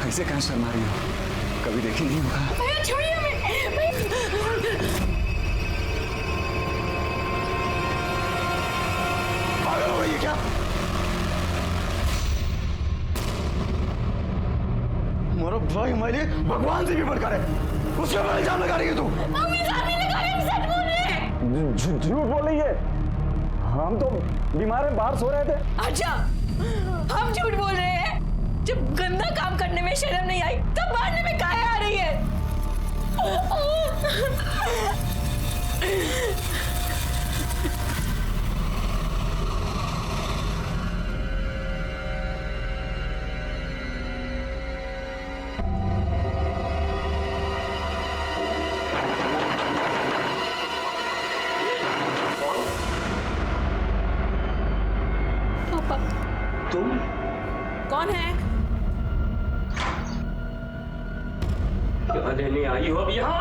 ऐसे कहाँ शर्मा रही हो? कभी देखी नहीं होगा। भैया छोड़िए हमें। पागल हो गई है क्या? हमारा भाई हमारे लिए भगवान से भी बढ़कर है, उसके ऊपर इल्जाम लगा रही है तू। हम इल्जाम नहीं लगा रहे, हम सच बोल रहे हैं। झूठ बोल रही है। हम तो बीमार हैं, बाहर सो रहे थे। अच्छा, हम झूठ बोल रहे हैं? जब गंदा काम करने में शर्म नहीं आई तब मारने में काहे आ रही है? पापा, तुम कौन है? क्या लेने आई हो अब यहाँ?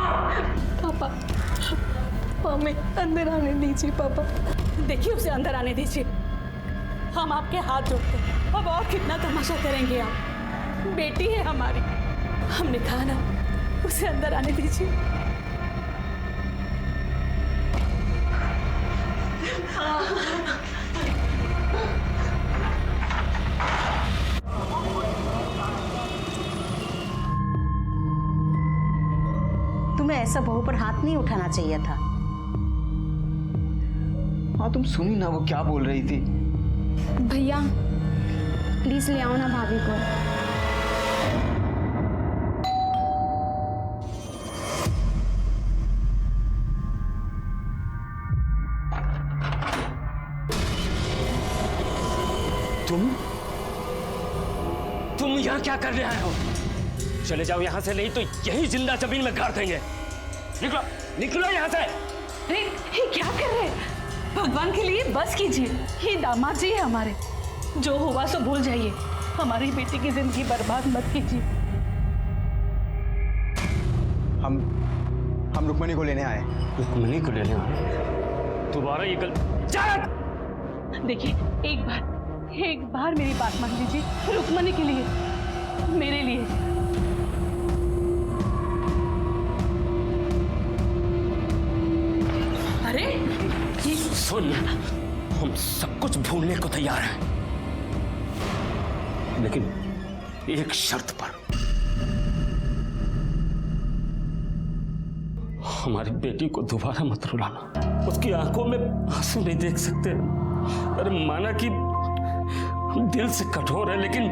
पापा, हमें अंदर आने दीजिए पापा। देखिए उसे अंदर आने दीजिए। हम आपके हाथ जोड़ते हैं। अब और कितना तमाशा करेंगे आप? बेटी है हमारी, हमने कहा ना, उसे अंदर आने दीजिए। तुम्हें ऐसा बहू पर हाथ नहीं उठाना चाहिए था। हाँ तुम सुनी ना वो क्या बोल रही थी? भैया प्लीज ले आओ ना भाभी को। तुम यहाँ क्या करने आए हो? चले जाओ यहाँ से, नहीं तो यही जिंदा जमीन में गाड़ देंगे। निकलो निकलो यहाँ से। अरे ये क्या कर रहे हैं? भगवान के लिए बस कीजिए। ये दामाद जी है हमारे, जो हुआ सो भूल जाइए। हमारी बेटी की जिंदगी बर्बाद मत कीजिए। हम रुक्मणी को लेने आए। रुक्मणी को लेने आए? दोबारा ये देखिए एक बार मेरी बात मान लीजिए। रुक्मणी के लिए, मेरे लिए। अरे ये सुन, हम सब कुछ भूलने को तैयार हैं, लेकिन एक शर्त पर। हमारी बेटी को दोबारा मत रुलाना। उसकी आंखों में आंसू नहीं देख सकते। अरे माना कि दिल से कठोर है, लेकिन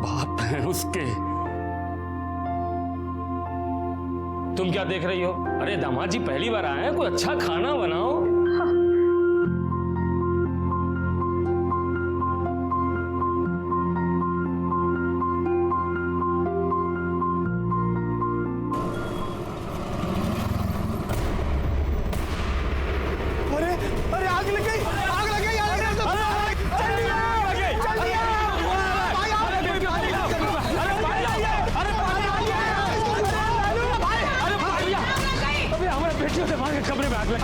बाप है उसके। तुम क्या देख रही हो? अरे दामाद जी पहली बार आए हैं, कोई अच्छा खाना बनाओ। अरे आग लग गई, आग लग गई, आग लग गई। हमारे बेटियों से भाग के कमरे में आग लगी।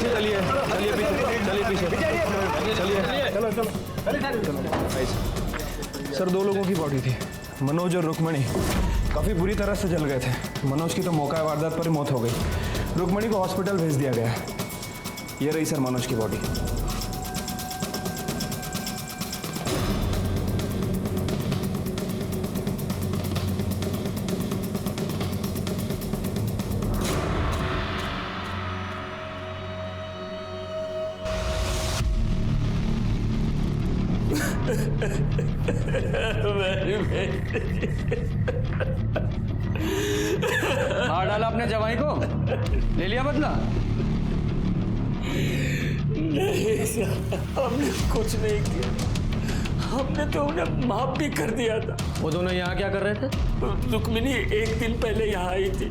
चलिए चलिए पीछे चलिए चलो। सर 2 लोगों की बॉडी थी, मनोज और रुक्मणी। काफी बुरी तरह से जल गए थे। मनोज की तो मौका वारदात पर ही मौत हो गई। रुक्मणी को हॉस्पिटल भेज दिया गया। ये रही सर मनोज की बॉडी। मार डाला अपने जवाई को, ले लिया बदला। नहीं साहब, हमने कुछ नहीं किया। हमने तो उन्हें माफ भी कर दिया था। वो दोनों यहाँ क्या कर रहे थे? रुक्मिणी एक दिन पहले यहाँ आई थी,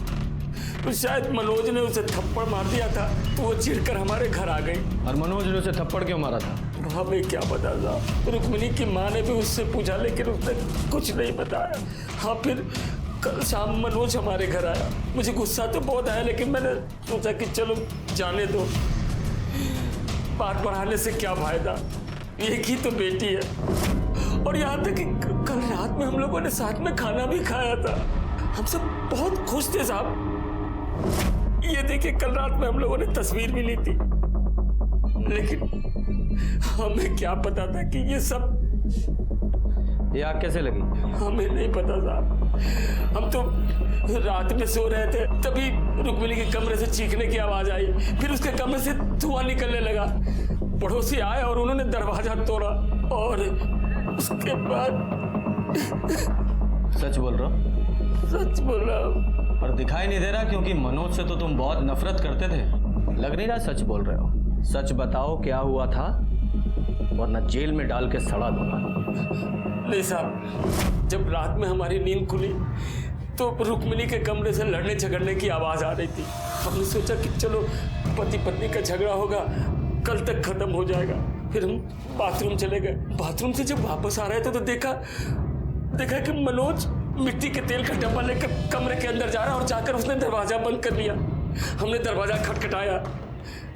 तो शायद मनोज ने उसे थप्पड़ मार दिया था, तो वो चिढ़कर हमारे घर आ गई। और मनोज ने उसे थप्पड़ क्यों मारा था? हमें क्या पता था। रुक्मिणी की माँ ने भी उससे पूछा, लेकिन उसने कुछ नहीं बताया। हाँ, फिर कल शाम मनोज हमारे घर आया। मुझे गुस्सा तो बहुत आया, लेकिन मैंने सोचा कि चलो जाने दो, बात बढ़ाने से क्या फायदा, एक ही तो बेटी है। और यहाँ तक कि कल रात में हम लोगों ने साथ में खाना भी खाया था। हम सब बहुत खुश थे साहब। ये देखिए, कल रात में हम लोगों ने तस्वीर भी ली थी, लेकिन हमें क्या पता था कि ये सब। ये आग कैसे लगी? हमें नहीं पता साहब। हम तो रात में सो रहे थे, तभी रुक्मिणी के कमरे से चीखने की आवाज आई। फिर उसके कमरे से धुआं निकलने लगा। पड़ोसी आए और उन्होंने दरवाजा तोड़ा, और उसके बाद। सच बोल रहा हो? सच बोल रहा हूँ। और दिखाई नहीं दे रहा, क्योंकि मनोज से तो तुम बहुत नफरत करते थे। लग नहीं रहा सच बोल रहे हो। सच बताओ क्या हुआ था, वरना जेल में डाल के सड़ा दूंगा। नहीं साहब, जब रात में हमारी नींद खुली तो रुक्मिणी के कमरे से लड़ने झगड़ने की आवाज आ रही थी। हमने सोचा कि चलो पति पत्नी का झगड़ा होगा, कल तक खत्म हो जाएगा। फिर हम बाथरूम चले गए। बाथरूम से जब वापस आ रहे थे तो देखा कि मनोज मिट्टी के तेल का डब्बा लेकर कमरे के अंदर जा रहा, और जाकर उसने दरवाजा बंद कर लिया। हमने दरवाजा खटखटाया,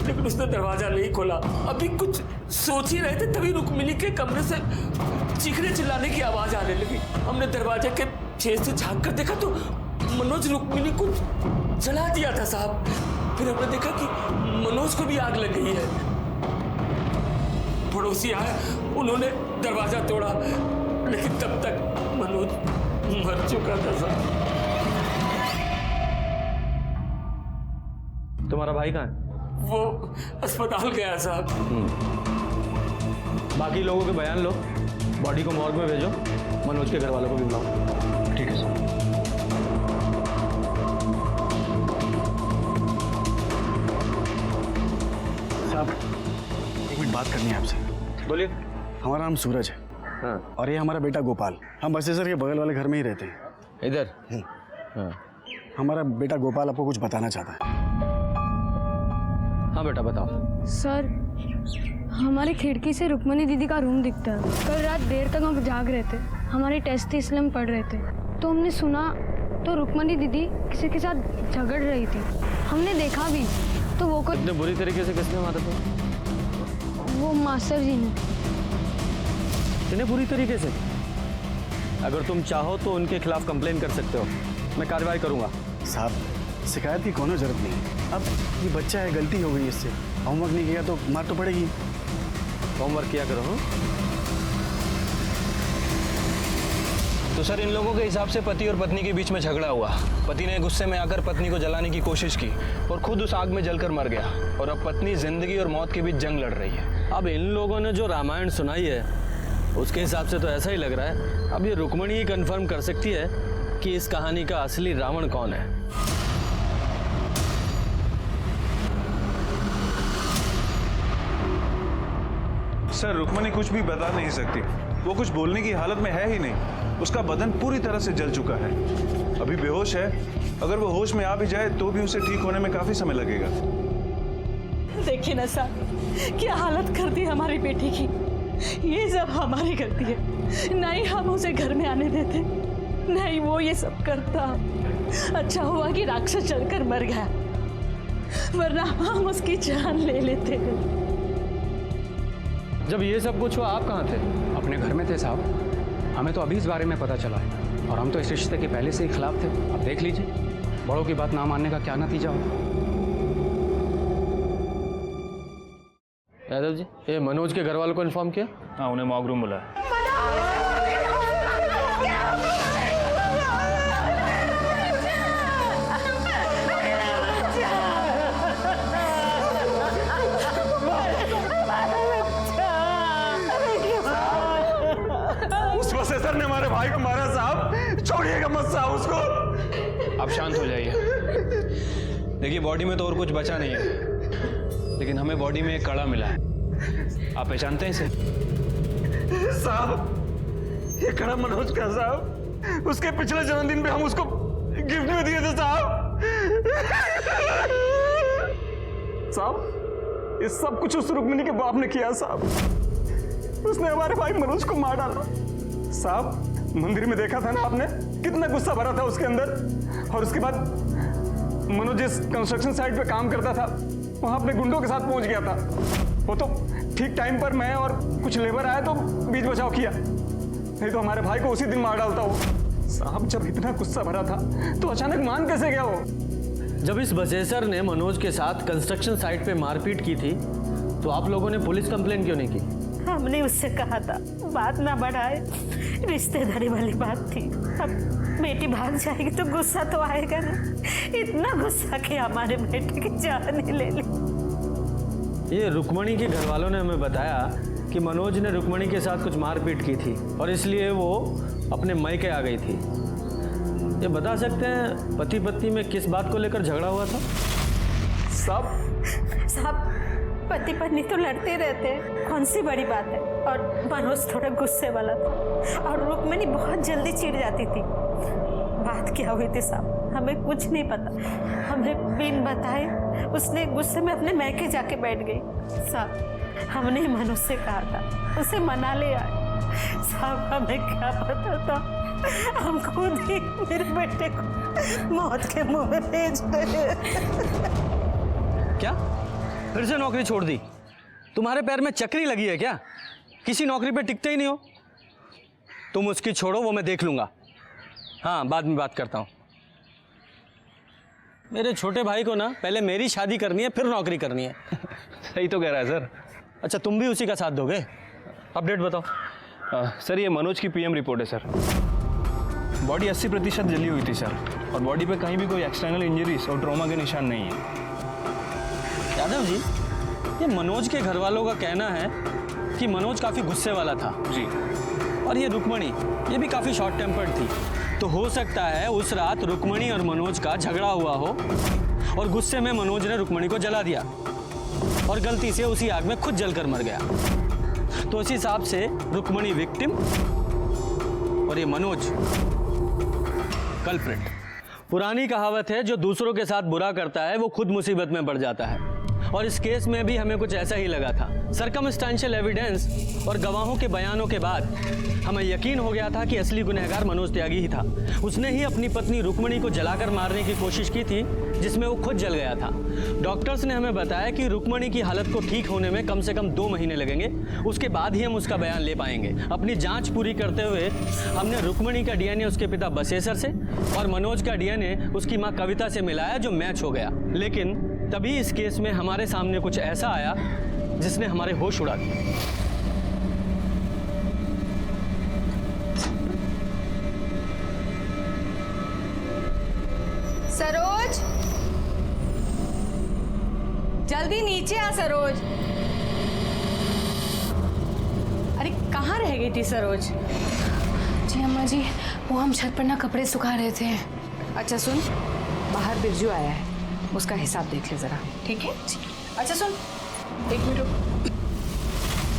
लेकिन उसने दरवाजा नहीं खोला। अभी कुछ सोच ही रहे थे, तभी रुक्मिणी के कमरे से चीखने चिल्लाने की आवाज आने लगी। हमने दरवाजे के छेद से झांक कर देखा तो मनोज रुक्मिणी को जला दिया था साहब। फिर हमने देखा कि मनोज को भी आग लग गई है। पड़ोसी आए, उन्होंने दरवाजा तोड़ा, लेकिन तब तक मनोज मर चुका था साहब। तुम्हारा भाई कहाँ है? वो अस्पताल गया साहब। बाकी लोगों के बयान लो, बॉडी को मॉर्ग में भेजो, मनोज के घर वालों को भी बुलाओ। ठीक है सर। साहब, एक मिनट बात करनी है आपसे। बोलिए। हमारा नाम सूरज है। हाँ। और ये हमारा बेटा गोपाल। हम बसेसर के बगल वाले घर में ही रहते हैं। इधर? हाँ। हमारा बेटा गोपाल आपको कुछ बताना चाहता है। हाँ बेटा बताओ। सर, हमारी खिड़की से रुक्मणी दीदी का रूम दिखता है। कल रात देर तक हम जाग रहे थे, हमारी टेस्ट थी इसलिए हम पढ़ रहे थे, तो हमने सुना तो रुक्मणी दीदी किसी के साथ झगड़ रही थी। हमने देखा भी, तो वो को इतने बुरी तरीके से किसने मारा था? वो मास्टर जी ने। इतने बुरी तरीके से? अगर तुम चाहो तो उनके खिलाफ कंप्लेन कर सकते हो, मैं कार्रवाई करूंगा। साहब, शिकायत की कोनो जरूरत नहीं है। अब ये बच्चा है, गलती हो गई इससे। होमवर्क नहीं किया तो मार तो पड़ेगी। होमवर्क किया करो। हाँ? तो सर, इन लोगों के हिसाब से पति और पत्नी के बीच में झगड़ा हुआ। पति ने गुस्से में आकर पत्नी को जलाने की कोशिश की और खुद उस आग में जलकर मर गया, और अब पत्नी जिंदगी और मौत के बीच जंग लड़ रही है। अब इन लोगों ने जो रामायण सुनाई है उसके हिसाब से तो ऐसा ही लग रहा है। अब ये रुक्मणी ही कंफर्म कर सकती है कि इस कहानी का असली रावण कौन है। सर, रुक्मणी कुछ भी बता नहीं सकती। वो कुछ बोलने की हालत में है ही नहीं। उसका बदन पूरी तरह से जल चुका है, अभी बेहोश है। अगर वो होश में आ भी जाए तो भी उसे ठीक होने में काफी समय लगेगा। देखिए ना साहब, क्या हालत कर दी हमारी बेटी की। ये सब हमारी गलती है। नहीं हम उसे घर में आने देते, नहीं वो ये सब करता। अच्छा हुआ कि राक्षस जलकर मर गया, वरना हम उसकी जान ले लेते। जब ये सब कुछ हुआ आप कहाँ थे? अपने घर में थे साहब। हमें तो अभी इस बारे में पता चला है, और हम तो इस रिश्ते के पहले से ही खिलाफ थे। अब देख लीजिए, बड़ों की बात ना मानने का क्या नतीजा हो। यादव जी, ये मनोज के घर वालों को इन्फॉर्म किया? हाँ, उन्हें मॉर्ग रूम बुलाया। उस प्रोफेसर ने हमारे भाई को मारा साहब। छोड़िएगा मत साहब उसको। आप शांत हो जाइए। देखिए, बॉडी में तो और कुछ बचा नहीं है। लेकिन हमें बॉडी में एक कड़ा मिला है। आप पहचानते हैं इसे? साहब, ये कड़ा मनोज का साहब, उसके पिछले जन्मदिन पे हम उसको गिफ्ट में दिए थे साहब। साहब, ये सब कुछ उस रुक्मिणी के बाप ने किया साहब। उसने हमारे भाई मनोज को मार डाला साहब। मंदिर में देखा था ना आपने, कितना गुस्सा भरा था उसके अंदर। और उसके बाद मनोज जिस कंस्ट्रक्शन साइट पे काम करता था, वहां अपने गुंडों के साथ पहुंच गया था। वो तो ठीक टाइम पर मैं और कुछ लेबर आया तो बीच बचाव किया, नहीं तो हमारे भाई को उसी दिन मार डालता वो साहब। जब इतना गुस्सा भरा था तो अचानक मान कैसे गया वो? जब इस बसेसर ने मनोज के साथ कंस्ट्रक्शन साइट पे मारपीट की थी तो आप लोगों ने पुलिस कंप्लेन क्यों नहीं की? हमने उससे कहा था बात ना बढ़ाए, रिश्तेदारी वाली बात थी। अब बेटी भाग जाएगी तो गुस्सा तो आएगा ना। इतना गुस्सा कि हमारे बेटे की जान ही ले ली। ये रुक्मणी के घर वालों ने हमें बताया कि मनोज ने रुक्मणी के साथ कुछ मारपीट की थी और इसलिए वो अपने मायके आ गई थी। ये बता सकते हैं पति पत्नी में किस बात को लेकर झगड़ा हुआ था? साहब, पति पत्नी तो लड़ते रहते हैं, कौन सी बड़ी बात है। और मनोज थोड़ा गुस्से वाला था और रुक्मिणी बहुत जल्दी चिढ़ जाती थी। बात क्या हुई थी साहब, हमें कुछ नहीं पता। हमें बिन बताए उसने गुस्से में अपने मैके जाके बैठ गई साहब। हमने मनोज से कहा था उसे मना ले आए साहब। हमें क्या पता था, हम खुद ही मेरे बेटे को मौत के मुंह में भेज गए। क्या फिर से नौकरी छोड़ दी? तुम्हारे पैर में चक्री लगी है क्या? किसी नौकरी पे टिकते ही नहीं हो। तुम उसकी छोड़ो, वो मैं देख लूंगा। हाँ, बाद में बात करता हूँ। मेरे छोटे भाई को ना पहले मेरी शादी करनी है, फिर नौकरी करनी है। सही तो कह रहा है सर। अच्छा, तुम भी उसी का साथ दोगे? अपडेट बताओ। सर, ये मनोज की पीएम रिपोर्ट है सर। बॉडी 80% जली हुई थी सर, और बॉडी पे कहीं भी कोई एक्सटर्नल इंजरीज और ट्रॉमा के निशान नहीं है। यादव जी, ये मनोज के घर वालों का कहना है कि मनोज काफ़ी गुस्से वाला था जी, और ये रुक्मणी ये भी काफ़ी शॉर्ट टेम्पर्ड थी। तो हो सकता है उस रात रुक्मणी और मनोज का झगड़ा हुआ हो और गुस्से में मनोज ने रुक्मणी को जला दिया और गलती से उसी आग में खुद जलकर मर गया। तो इस हिसाब से रुक्मणी विक्टिम और ये मनोज कल्प्रिट। पुरानी कहावत है, जो दूसरों के साथ बुरा करता है वो खुद मुसीबत में पड़ जाता है, और इस केस में भी हमें कुछ ऐसा ही लगा था। सर्कमस्टेंशियल एविडेंस और गवाहों के बयानों के बाद हमें यकीन हो गया था कि असली गुनहगार मनोज त्यागी ही था। उसने ही अपनी पत्नी रुक्मणी को जलाकर मारने की कोशिश की थी, जिसमें वो खुद जल गया था। डॉक्टर्स ने हमें बताया कि रुक्मणी की हालत को ठीक होने में कम से कम 2 महीने लगेंगे, उसके बाद ही हम उसका बयान ले पाएंगे। अपनी जांच पूरी करते हुए हमने रुक्मणी का डीएनए उसके पिता बसेसर से और मनोज का डीएनए उसकी माँ कविता से मिलाया, जो मैच हो गया। लेकिन तभी इस केस में हमारे सामने कुछ ऐसा आया जिसने हमारे होश उड़ा दिए। सरोज, जल्दी नीचे आ सरोज। अरे कहाँ रह गई थी सरोज? जी अम्मा जी, वो हम छत पर ना कपड़े सुखा रहे थे। अच्छा सुन, बाहर बिरजू आया है, उसका हिसाब देख ले जरा, ठीक है? अच्छा सुन, 1 मिनट रुक।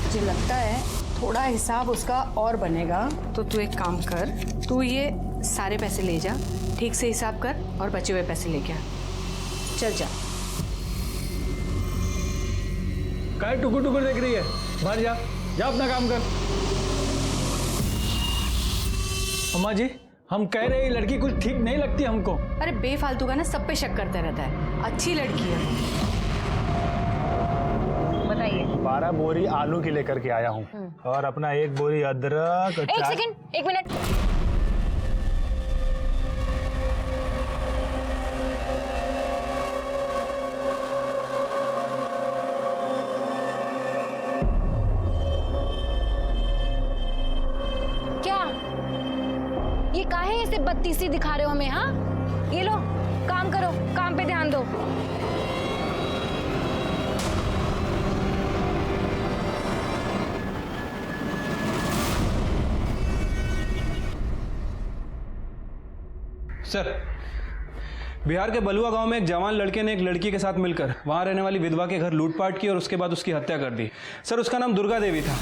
मुझे लगता है थोड़ा हिसाब उसका और बनेगा, तो तू एक काम कर, तू ये सारे पैसे ले जा, ठीक से हिसाब कर और बचे हुए पैसे लेके आ। चल जा। काय टुकुर टुकुर देख रही है? बाहर जा, जा अपना काम कर। अम्मा जी, हम कह रहे हैं लड़की कुछ ठीक नहीं लगती हमको। अरे बेफालतू का ना सब पे शक करता रहता है, अच्छी लड़की है। बताइए। 12 बोरी आलू की लेकर के आया हूँ और अपना 1 बोरी अदरक। 1 सेकंड, 1 मिनट। ये काहे ऐसे बत्तीसी दिखा रहे हो हमें? हाँ, ये लो, काम करो, काम पे ध्यान दो। सर, बिहार के बलुआ गांव में एक जवान लड़के ने एक लड़की के साथ मिलकर वहां रहने वाली विधवा के घर लूटपाट की और उसके बाद उसकी हत्या कर दी। सर उसका नाम दुर्गा देवी था,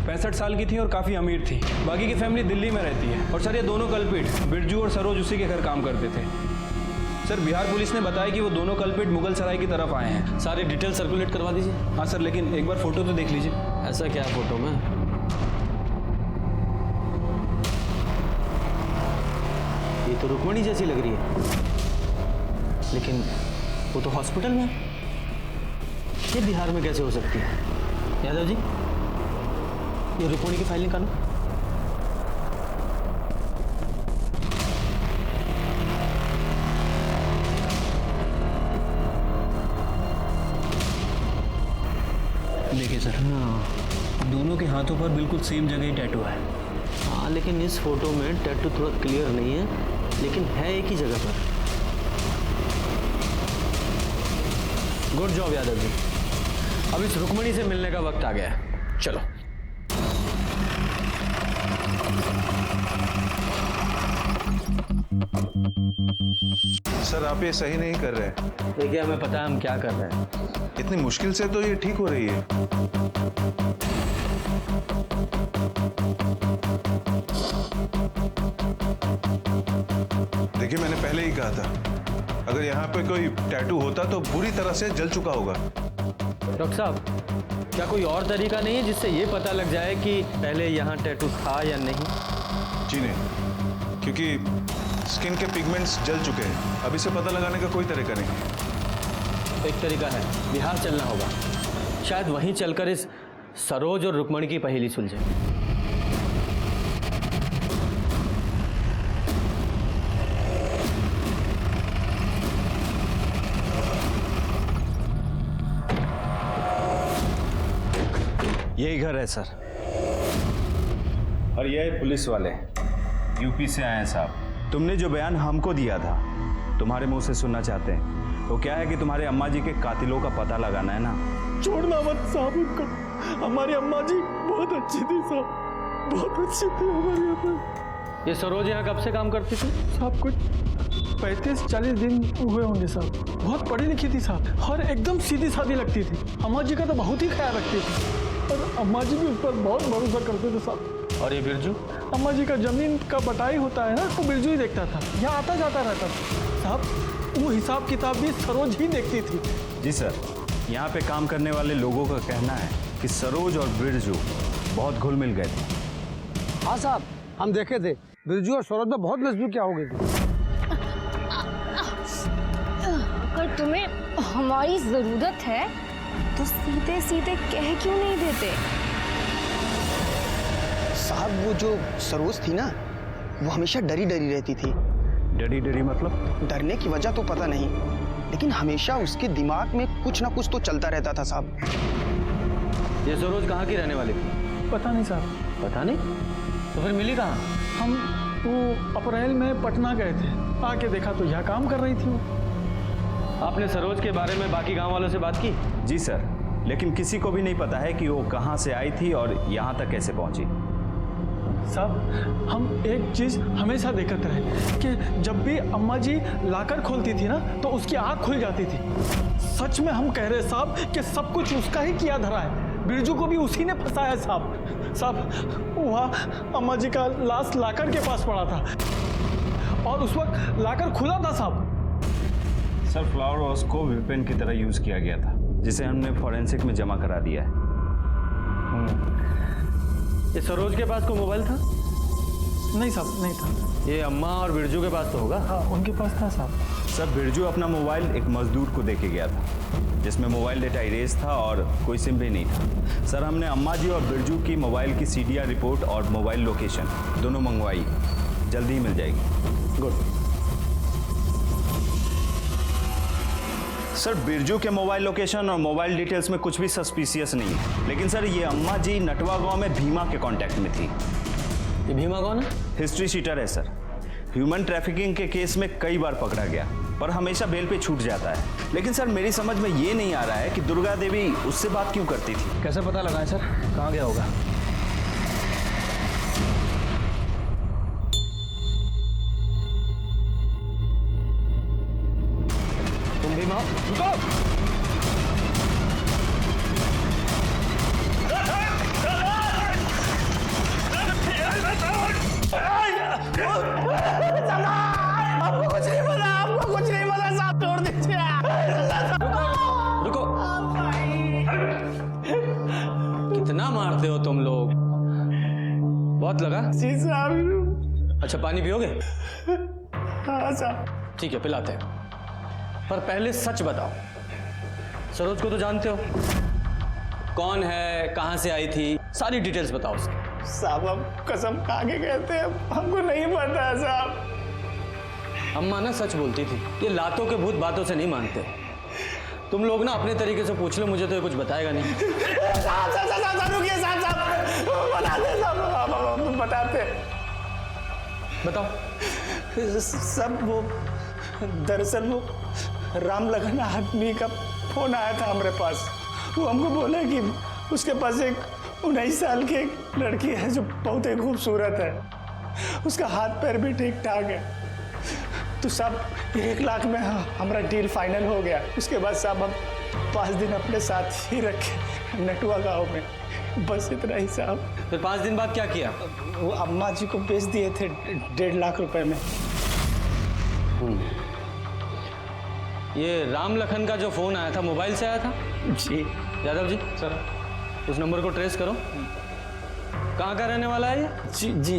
65 साल की थी और काफ़ी अमीर थी। बाकी की फैमिली दिल्ली में रहती है। और सर ये दोनों कल्पिट बिरजू और सरोज उसी के घर काम करते थे। सर बिहार पुलिस ने बताया कि वो दोनों कल्पिट मुगल सराय की तरफ आए हैं। सारी डिटेल सर्कुलेट करवा दीजिए। हाँ सर, लेकिन एक बार फोटो तो देख लीजिए। ऐसा क्या है फोटो में? ये तो रुक्मणी जैसी लग रही है, लेकिन वो तो हॉस्पिटल में है। ये बिहार में कैसे हो सकती है? यादव जी, ये रुक्मणी की फाइल निकालो। देखिए सर, दोनों के हाथों पर बिल्कुल सेम जगह ही टैटू है। हाँ, लेकिन इस फोटो में टैटू थोड़ा क्लियर नहीं है, लेकिन है एक ही जगह पर। Good job Yadav ji. अब इस रुक्मणी से मिलने का वक्त आ गया है। चलो। सर आप ये सही नहीं कर रहे हैं। देखिए, हमें पता है हम क्या कर रहे हैं। इतनी मुश्किल से तो ये ठीक हो रही है। देखिए, मैंने पहले ही कहा था, अगर यहाँ पे कोई टैटू होता तो बुरी तरह से जल चुका होगा। डॉक्टर साहब, क्या कोई और तरीका नहीं है जिससे ये पता लग जाए कि पहले यहाँ टैटू था या नहीं? जी नहीं, क्योंकि स्किन के पिगमेंट्स जल चुके हैं। अब इसे पता लगाने का कोई तरीका नहीं। एक तरीका है, बिहार चलना होगा। शायद वहीं चलकर इस सरोज और रुक्मणी की पहेली सुलझे। यही घर है सर, और ये पुलिस वाले यूपी से आए हैं साहब। तुमने जो बयान हमको दिया था, तुम्हारे मुंह से सुनना चाहते हैं। वो क्या है कि तुम्हारे अम्मा जी के कातिलों का पता लगाना है ना। छोड़ना मत साहब उनको। हमारी अम्मा जी बहुत अच्छी थी साहब, बहुत अच्छी थी हमारी अम्मा। ये सरोज यहाँ कब से काम करती थी? साहब कुछ 35-40 दिन हुए होंगे साहब। बहुत पढ़ी लिखी थी साहब, और एकदम सीधी सादी लगती थी। अम्मा जी का तो बहुत ही ख्याल रखती थी, और अम्मा जी भी उस पर बहुत भरोसा करते थे साहब। और ये बिरजू? अम्मा जी का जमीन का बटाई होता है ना, वो बिरजू ही देखता था। यहाँ आता जाता रहता था साहब। वो हिसाब किताब भी सरोज ही देखती थी। जी सर, यहाँ पे काम करने वाले लोगों का कहना है कि सरोज और बिरजू बहुत घुल मिल गए थे। हाँ साहब, हम देखे थे, बिरजू और सरोज में बहुत नजदीकियाँ हो गई थी। अगर तुम्हें हमारी जरूरत है तो सीधे सीधे कह क्यों नहीं देते? साहब वो जो सरोज थी ना, वो हमेशा डरी डरी रहती थी। डरी डरी मतलब? डरने की वजह तो पता नहीं, लेकिन हमेशा उसके दिमाग में कुछ ना कुछ तो चलता रहता था साहब। ये सरोज कहाँ की रहने वाली थी? पता नहीं साहब। पता नहीं? तो फिर मिली कहाँ? हम वो अप्रैल में पटना गए थे, आके देखा तो यहाँ काम कर रही थी वो। आपने सरोज के बारे में बाकी गांव वालों से बात की? जी सर, लेकिन किसी को भी नहीं पता है कि वो कहाँ से आई थी और यहाँ तक कैसे पहुँची। साहब हम एक चीज हमेशा देखते रहे कि जब भी अम्मा जी लाकर खोलती थी ना, तो उसकी आंख खुल जाती थी। सच में हम कह रहे साहब कि सब कुछ उसका ही किया धरा है। बिरजू को भी उसी ने फंसाया साहब। साहब वहाँ अम्मा जी का लाश लाकर के पास पड़ा था, और उस वक्त लाकर खुला था साहब। सर फ्लावर वॉश को वेपन की तरह यूज किया गया था, जिसे हमने फॉरेंसिक में जमा करा दिया है। ये सरोज के पास कोई मोबाइल था? नहीं साहब, नहीं था। ये अम्मा और बिरजू के पास तो होगा? हाँ, उनके पास था साहब। सर बिरजू अपना मोबाइल एक मजदूर को देके गया था, जिसमें मोबाइल डेटा इरेज था और कोई सिम भी नहीं था। सर हमने अम्मा जी और बिरजू की मोबाइल की CDR रिपोर्ट और मोबाइल लोकेशन दोनों मंगवाई, जल्दी ही मिल जाएगी। गुड। सर बिरजू के मोबाइल लोकेशन और मोबाइल डिटेल्स में कुछ भी सस्पिशियस नहीं है, लेकिन सर ये अम्मा जी नटवा गांव में भीमा के कांटेक्ट में थी। ये भीमा कौन है? हिस्ट्री शीटर है सर। ह्यूमन ट्रैफिकिंग के केस में कई बार पकड़ा गया, पर हमेशा बेल पे छूट जाता है। लेकिन सर मेरी समझ में ये नहीं आ रहा है कि दुर्गा देवी उससे बात क्यों करती थी। कैसे पता लगाएं सर, कहाँ गया होगा? काली माँ, रुको। आपको कुछ नहीं पता, आपको कुछ नहीं पता साहब, छोड़ दीजिए। रुको। कितना मारते हो तुम लोग? बहुत लगा? जी साहब। अच्छा, पानी पियोगे? हाँ साहब। ठीक है, पिलाते हैं। पर पहले सच बताओ, सरोज को तो जानते हो? कौन है, कहां से आई थी, सारी डिटेल्स बताओ उसकी। साहब हम कसम खा के कहते हैं, हमको नहीं पता है साहब। अम्मा ना सच बोलती थी, ये लातों के भूत बातों से नहीं मानते। तुम लोग ना अपने तरीके से पूछ लो, मुझे तो ये कुछ बताएगा नहीं। साहब रुकिए साहब, बताते साहब, बताते। बताओ। सब वो दरअसल वो राम लगन आदमी का फोन आया था हमारे पास। वो हमको बोला कि उसके पास एक 19 साल की एक लड़की है जो बहुत ही खूबसूरत है, उसका हाथ पैर भी ठीक ठाक है। तो साहब 1 लाख में हमारा डील फाइनल हो गया। उसके बाद साहब हम 5 दिन अपने साथ ही रखे नटुआ गाँव में, बस इतना ही साहब। फिर 5 दिन बाद क्या किया? वो अम्मा जी को बेच दिए थे 1.5 लाख रुपए में। ये राम लखन का जो फोन आया था, मोबाइल से आया था? जी। यादव जी सर, उस नंबर को ट्रेस करो। कहाँ का रहने वाला है ये? जी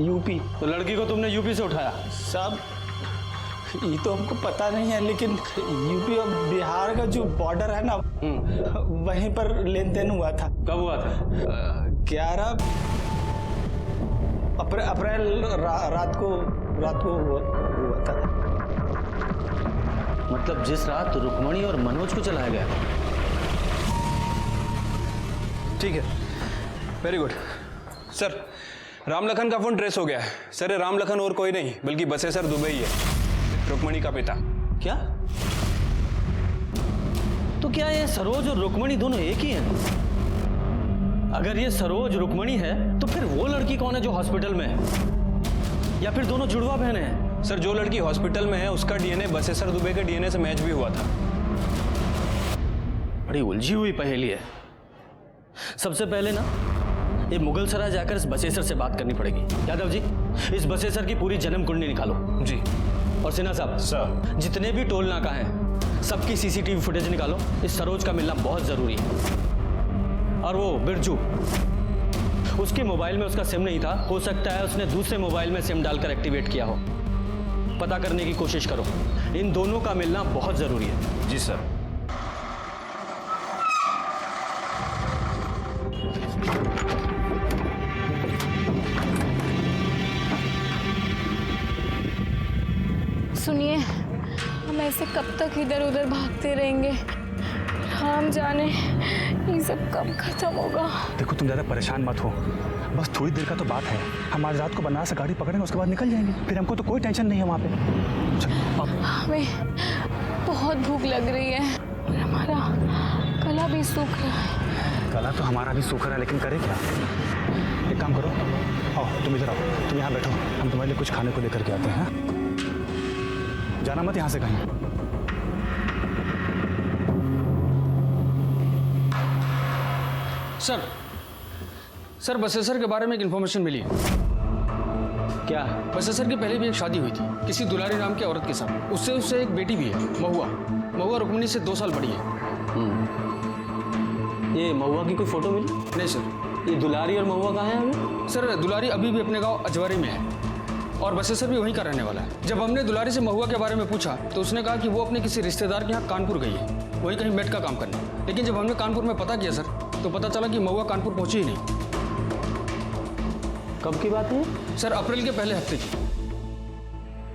यूपी। तो लड़की को तुमने यूपी से उठाया? साहब ये तो हमको पता नहीं है, लेकिन यूपी और बिहार का जो बॉर्डर है ना, वहीं पर लेन देन हुआ था। कब हुआ था? 11 अप्रैल रात को हुआ था। मतलब जिस रात रुक्मणी और मनोज को चलाया गया। ठीक है, वेरी गुड सर। रामलखन का फोन ट्रेस हो गया है सर। ये रामलखन और कोई नहीं बल्कि बसेसर दुबई है, रुक्मणी का पिता। क्या? तो क्या ये सरोज और रुक्मणी दोनों एक ही हैं? अगर ये सरोज रुक्मणी है तो फिर वो लड़की कौन है जो हॉस्पिटल में है? या फिर दोनों जुड़वा बहनें हैं? सर जो लड़की हॉस्पिटल में है उसका डीएनए बसेसर दुबे के डीएनए से मैच भी हुआ था। बड़ी उलझी हुई पहेली है। सबसे पहले ना ये मुगल सराय जाकर इस बसेसर से बात करनी पड़ेगी। यादव जी, इस बसेसर की पूरी जन्म कुंडली निकालो। जी। और सिन्हा साहब सर, जितने भी टोल नाका हैं सबकी सीसीटीवी फुटेज निकालो। इस सरोज का मिलना बहुत जरूरी है। और वो बिरजू, उसके मोबाइल में उसका सिम नहीं था, हो सकता है उसने दूसरे मोबाइल में सिम डालकर एक्टिवेट किया हो। पता करने की कोशिश करो, इन दोनों का मिलना बहुत जरूरी है। जी सर। सुनिए, हम ऐसे कब तक इधर उधर भागते रहेंगे? हम जाने ये सब कब खत्म होगा। देखो तुम ज़्यादा परेशान मत हो, बस थोड़ी देर का तो बात है। हम आज रात को बनारस से गाड़ी पकड़ेंगे, उसके बाद निकल जाएंगे। फिर हमको तो कोई टेंशन नहीं है वहाँ पे। चलो अब। हमें बहुत भूख लग रही है और हमारा गला भी सूख रहा है। गला तो हमारा भी सूख रहा है, लेकिन करें क्या? एक काम करो, आओ तुम इधर आओ, तुम यहाँ बैठो, हम तुम्हारे लिए कुछ खाने को लेकर के आते हैं। जाना मत यहाँ से कहीं। सर बसेसर के बारे में एक इन्फॉर्मेशन मिली है। क्या? बसेसर की पहले भी एक शादी हुई थी किसी दुलारी नाम की औरत के साथ। उससे एक बेटी भी है, महुआ रुक्मणी से 2 साल बड़ी है। ये महुआ की कोई फोटो मिली? नहीं सर। ये दुलारी और महुआ कहाँ है अभी? सर दुलारी अभी भी अपने गांव अजवारी में है और बसेसर भी वहीं का रहने वाला है। जब हमने दुलारी से महुआ के बारे में पूछा तो उसने कहा कि वो अपने किसी रिश्तेदार के यहाँ कानपुर गई है, वहीं कहीं मेट का काम करने। लेकिन जब हमने कानपुर में पता किया सर, तो पता चला कि महुआ कानपुर पहुंची ही नहीं। कब की बात है? सर अप्रैल के पहले हफ्ते की।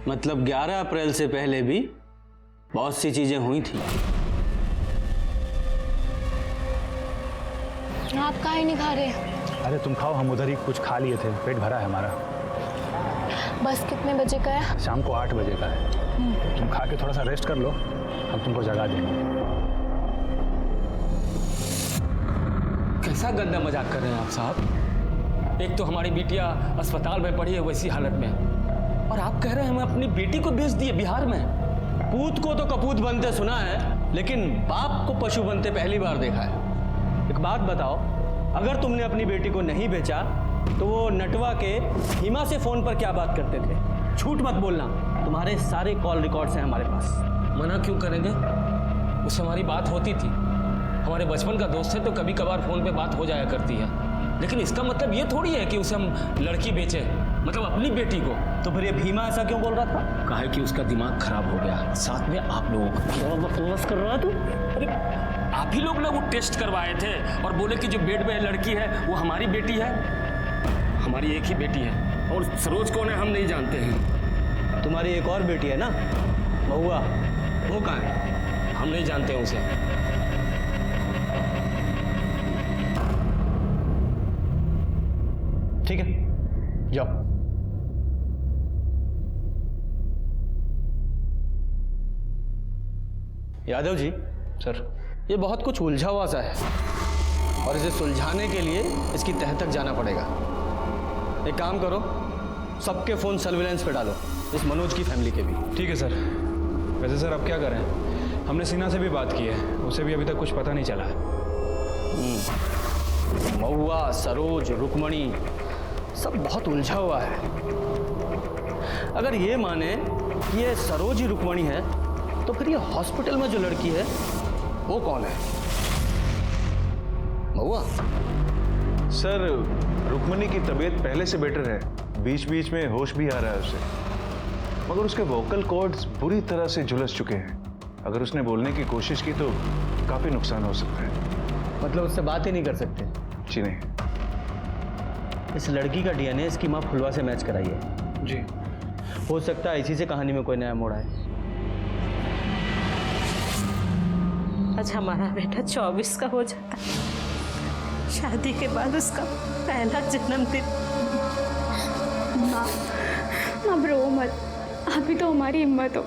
मतलब 11 अप्रैल से पहले भी बहुत सी चीजें हुई थी। आप काहे नहीं खा रहे? अरे तुम खाओ, हम उधर ही कुछ खा लिए थे, पेट भरा है हमारा। बस कितने बजे का है? शाम को 8 बजे का है। तुम खा के थोड़ा सा रेस्ट कर लो, हम तुमको जगा देंगे। कैसा गंदा मजाक कर रहे हैं आप साहब? एक तो हमारी बिटिया अस्पताल में पड़ी है वैसी हालत में, और आप कह रहे हैं हमें अपनी बेटी को भेज दिए बिहार में। कपूत को तो कपूत बनते सुना है, लेकिन बाप को पशु बनते पहली बार देखा है। एक बात बताओ, अगर तुमने अपनी बेटी को नहीं बेचा तो वो नटवा के हिमा से फोन पर क्या बात करते थे? झूठ मत बोलना, तुम्हारे सारे कॉल रिकॉर्ड्स हैं हमारे पास। मना क्यों करेंगे? उससे हमारी बात होती थी, हमारे बचपन का दोस्त है, तो कभी कभार फोन पे बात हो जाया करती है। लेकिन इसका मतलब ये थोड़ी है कि उसे हम लड़की बेचे, मतलब अपनी बेटी को। तो फिर ये भीमा ऐसा क्यों बोल रहा था? कहा है कि उसका दिमाग खराब हो गया, साथ में आप लोगों का। क्या बकवास कर रहा तू? अरे आप ही लोग ना वो टेस्ट करवाए थे और बोले कि जो बेड में लड़की है वो हमारी बेटी है। हमारी एक ही बेटी है, और सरोज कौन है हम नहीं जानते हैं। तुम्हारी एक और बेटी है ना, महुआ, वो कहाँ है? हम नहीं जानते हैं उसे। ठीक है, जाओ। यादव जी। सर। ये बहुत कुछ उलझा हुआ सा है और इसे सुलझाने के लिए इसकी तह तक जाना पड़ेगा। एक काम करो, सबके फ़ोन सर्विलेंस पे डालो, इस मनोज की फैमिली के भी। ठीक है सर। वैसे सर अब क्या करें, हमने सीना से भी बात की है, उसे भी अभी तक कुछ पता नहीं चला है। महुआ, सरोज, रुक्मणी सब बहुत उलझा हुआ है। अगर ये माने कि ये सरोज ही रुक्मणी है, तो फिर ये हॉस्पिटल में जो लड़की है वो कौन है? महुआ? सर, रुक्मणी की तबीयत पहले से बेटर है, बीच बीच में होश भी आ रहा है उसे, मगर उसके वोकल कॉर्ड्स बुरी तरह से झुलस चुके हैं। अगर उसने बोलने की कोशिश की तो काफी नुकसान हो सकता है। मतलब उससे बात ही नहीं कर सकते? जी नहीं। इस लड़की का डीएनए इसकी माँ फुलवा से मैच कराई है। जी। हो सकता है इसी से कहानी में कोई नया मोड़ आए। आज हमारा बेटा 24 का हो जाता, शादी के बाद उसका पहला जन्मदिन। माँ रो मत, अभी तो हमारी हिम्मत हो।